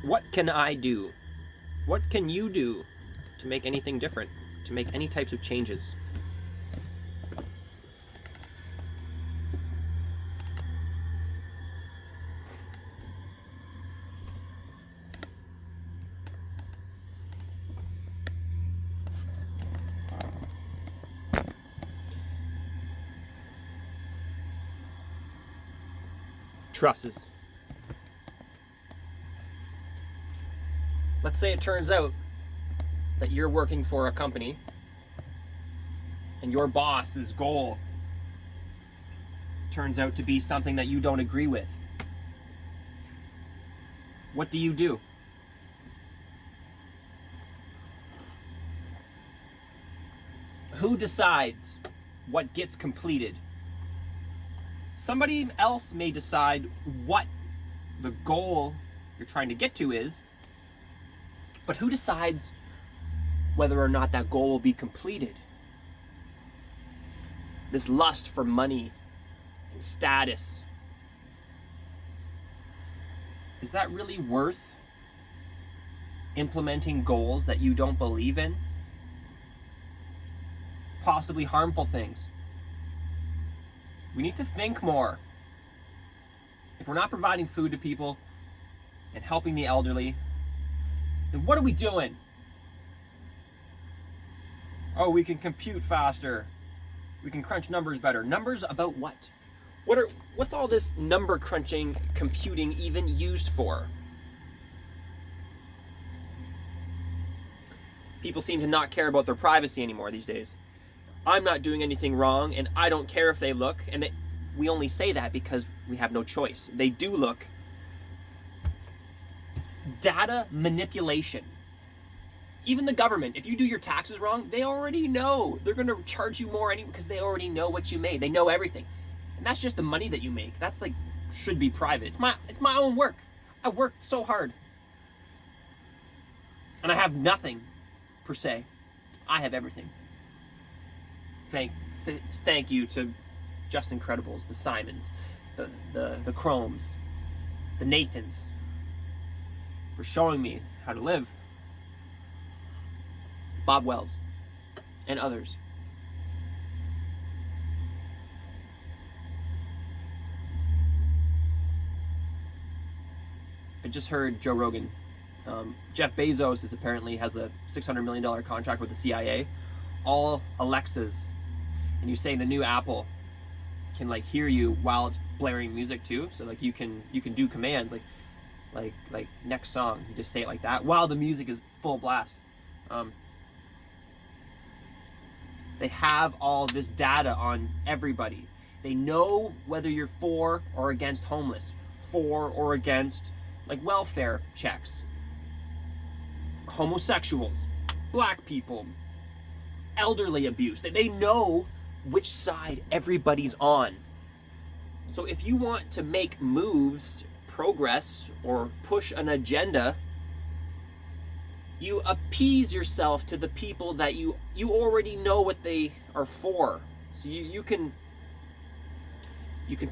What can I do? What can you do to make anything different? To make any types of changes? Trusses. Let's say it turns out that you're working for a company and your boss's goal turns out to be something that you don't agree with. What do you do? Who decides what gets completed? Somebody else may decide what the goal you're trying to get to is, but who decides whether or not that goal will be completed? This lust for money and status, is that really worth implementing goals that you don't believe in? Possibly harmful things. We need to think more. If we're not providing food to people and helping the elderly, then what are we doing? Oh, we can compute faster. We can crunch numbers better. Numbers about what? What's all this number crunching, computing even used for? People seem to not care about their privacy anymore these days. I'm not doing anything wrong, and I don't care if they look, and we only say that because we have no choice. They do look. Data manipulation. Even the government, if you do your taxes wrong, they already know. They're going to charge you more anyway because they already know what you made. They know everything. And that's just the money that you make. That's like, should be private. It's my own work. I worked so hard. And I have nothing, per se. I have everything. Thank you to JustIncredibles, the Simons, the Chromes, the Nathans, for showing me how to live. Bob Wells, and others. I just heard Joe Rogan. Jeff Bezos apparently has a $600 million contract with the CIA. All Alexas, and you say the new Apple can like hear you while it's blaring music too. So like you can do commands like next song. You just say it like that while the music is full blast. They have all this data on everybody. They know whether you're for or against homeless, for or against like welfare checks, homosexuals, black people, elderly abuse. They know which side everybody's on. So if you want to make moves, progress, or push an agenda, you appease yourself to the people that you already know what they are for. So you can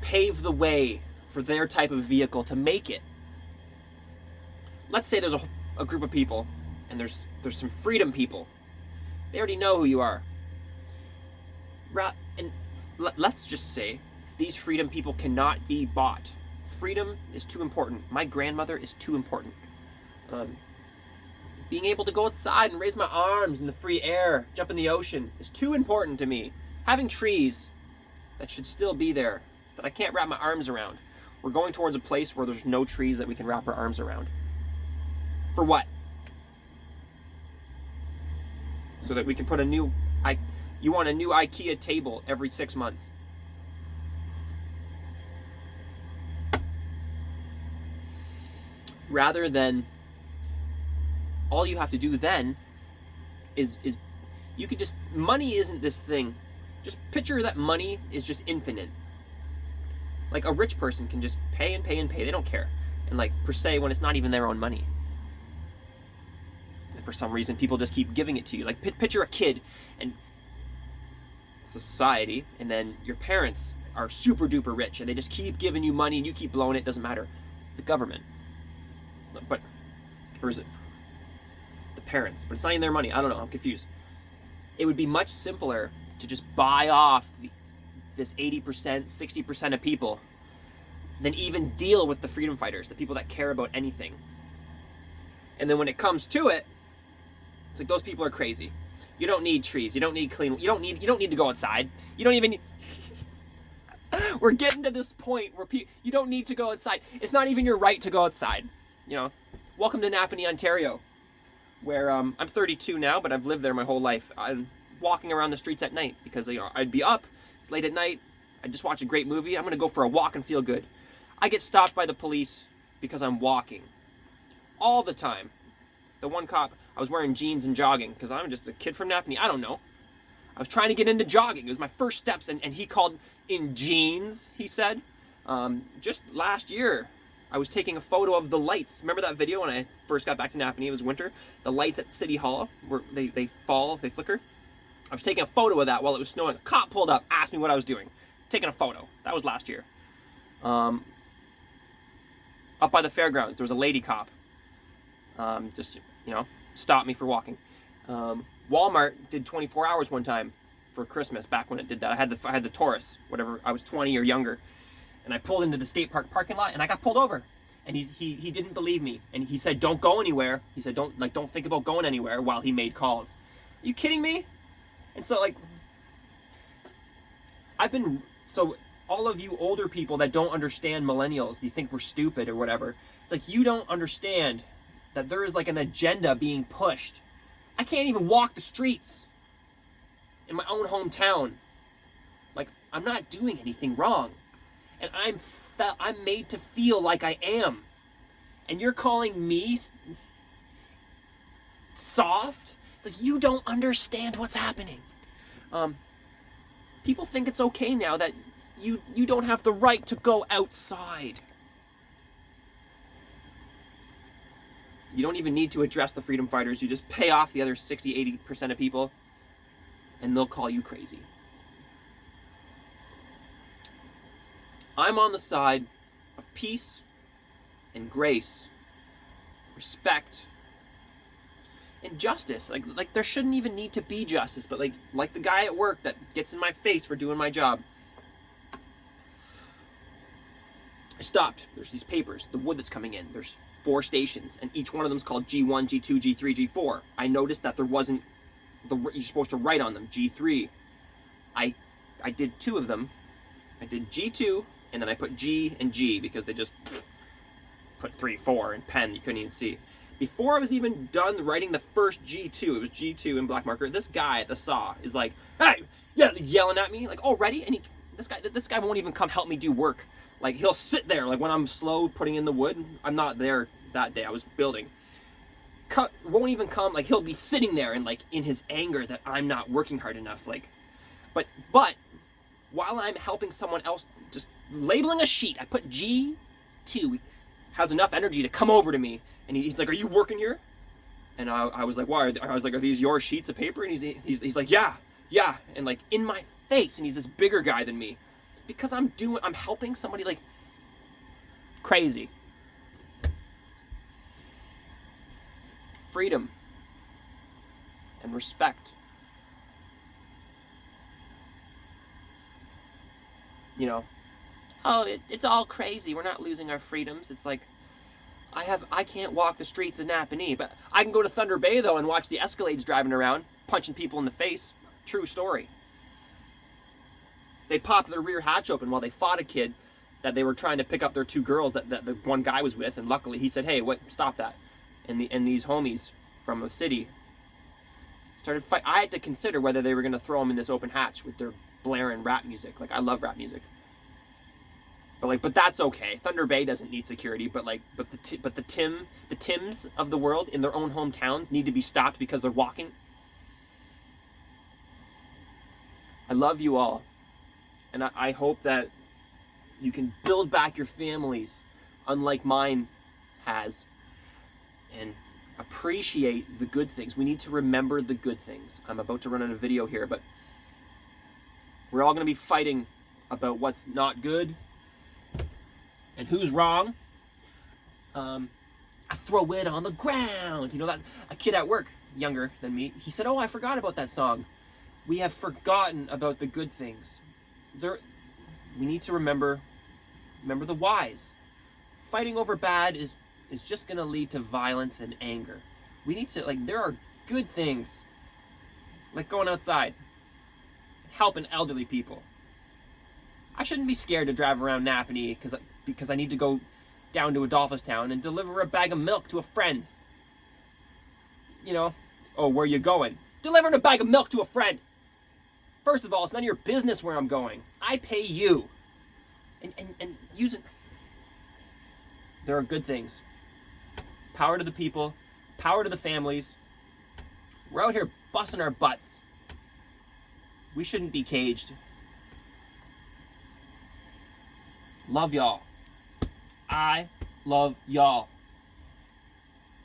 pave the way for their type of vehicle to make it. Let's say there's a group of people, and there's some freedom people. They already know who you are. And let's just say these freedom people cannot be bought. Freedom is too important. My grandmother is too important. Being able to go outside and raise my arms in the free air, jump in the ocean, is too important to me. Having trees that should still be there, that I can't wrap my arms around. We're going towards a place where there's no trees that we can wrap our arms around. For what? So that we can put you want a new IKEA table every 6 months. Rather than, all you have to do then is you could just, money isn't this thing. Just picture that money is just infinite. Like a rich person can just pay and pay and pay. They don't care. And like per se, when it's not even their own money. And for some reason, people just keep giving it to you. Like picture a kid and society, and then your parents are super duper rich and they just keep giving you money and you keep blowing it. Doesn't matter. The government. But Or is it the parents? But it's not even their money. I don't know. I'm confused. It would be much simpler to just buy off this 80%, 60% of people than even deal with the freedom fighters, the people that care about anything. And then when it comes to it, it's like those people are crazy. You don't need trees. You don't need clean. You don't need to go outside. You don't even. We're getting to this point where you don't need to go outside. It's not even your right to go outside. You know, welcome to Napanee, Ontario, where I'm 32 now, but I've lived there my whole life. I'm walking around the streets at night because, you know, I'd be up. It's late at night. I just watch a great movie. I'm gonna go for a walk and feel good. I get stopped by the police because I'm walking all the time. The one cop, I was wearing jeans and jogging because I'm just a kid from Napanee. I don't know. I was trying to get into jogging. It was my first steps, and he called in jeans, he said. Just last year, I was taking a photo of the lights. Remember that video when I first got back to Napanee? It was winter. The lights at City Hall, where they fall, they flicker. I was taking a photo of that while it was snowing. A cop pulled up, asked me what I was doing. Taking a photo. That was last year. Up by the fairgrounds, there was a lady cop. Just, you know, stopped me for walking. Walmart did 24 hours one time for Christmas, back when it did that. I had the Taurus, whatever, I was 20 or younger. And I pulled into the state park parking lot and I got pulled over. And he didn't believe me. And he said, don't go anywhere. He said, don't think about going anywhere, while he made calls. Are you kidding me? And so, like, so all of you older people that don't understand millennials, you think we're stupid or whatever. It's like, you don't understand that there is like an agenda being pushed. I can't even walk the streets in my own hometown. Like, I'm not doing anything wrong. And I'm made to feel like I am. And you're calling me soft? It's like, you don't understand what's happening. People think it's okay now that you don't have the right to go outside. You don't even need to address the freedom fighters. You just pay off the other 60, 80% of people, and they'll call you crazy. I'm on the side of peace and grace, respect, and justice. Like there shouldn't even need to be justice, but like the guy at work that gets in my face for doing my job. I stopped. There's these papers, the wood that's coming in. There's 4 stations, and each one of them is called G1, G2, G3, G4. I noticed that there wasn't you're supposed to write on them G3. I did 2 of them. I did G2, and then I put G and G because they just put 3, 4 in pen. You couldn't even see. Before I was even done writing the first G2, it was G2 in black marker. This guy at the saw is like, "Hey!" Yeah, yelling at me like, "Already?" And this guy won't even come help me do work. Like, he'll sit there, like when I'm slow putting in the wood. I'm not there that day. I was building. Won't even come. Like, he'll be sitting there and like in his anger that I'm not working hard enough. Like, but while I'm helping someone else, just labeling a sheet, I put G2. Has enough energy to come over to me, and he's like, "Are you working here?" And I was like, "Why?" I was like, "Are these your sheets of paper?" And he's like, "Yeah," and like in my face, and he's this bigger guy than me, because I'm helping somebody. Like, crazy. Freedom and respect. You know, oh, it's all crazy. We're not losing our freedoms. It's like, I can't walk the streets of Napanee, but I can go to Thunder Bay though and watch the Escalades driving around, punching people in the face. True story. They popped their rear hatch open while they fought a kid that they were trying to pick up their 2 girls that the one guy was with, and luckily he said, "Hey, stop that." And these homies from the city started fight. I had to consider whether they were going to throw them in this open hatch with their blaring rap music. Like, I love rap music. But that's okay. Thunder Bay doesn't need security, but the Tims of the world in their own hometowns need to be stopped because they're walking. I love you all, and I hope that you can build back your families, unlike mine has, and appreciate the good things. We need to remember the good things. I'm about to run out of video here, but we're all going to be fighting about what's not good and who's wrong. I throw it on the ground. You know that? A kid at work, younger than me, he said, oh, I forgot about that song. We have forgotten about the good things. We need to remember the whys. Fighting over bad is just gonna lead to violence and anger. We need to, like, there are good things, like going outside, helping elderly people. I shouldn't be scared to drive around Napanee because I need to go down to Adolphustown and deliver a bag of milk to a friend. You know, oh, where you going? Delivering a bag of milk to a friend. First of all, it's none of your business where I'm going. I pay you. And use it. There are good things. Power to the people, power to the families. We're out here busting our butts. We shouldn't be caged. Love y'all. I love y'all.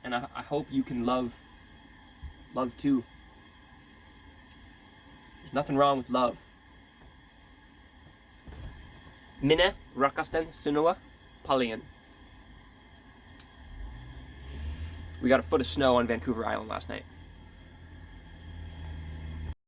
And I hope you can love too. There's nothing wrong with love. Minne rakastan sinua paljon. We got a foot of snow on Vancouver Island last night.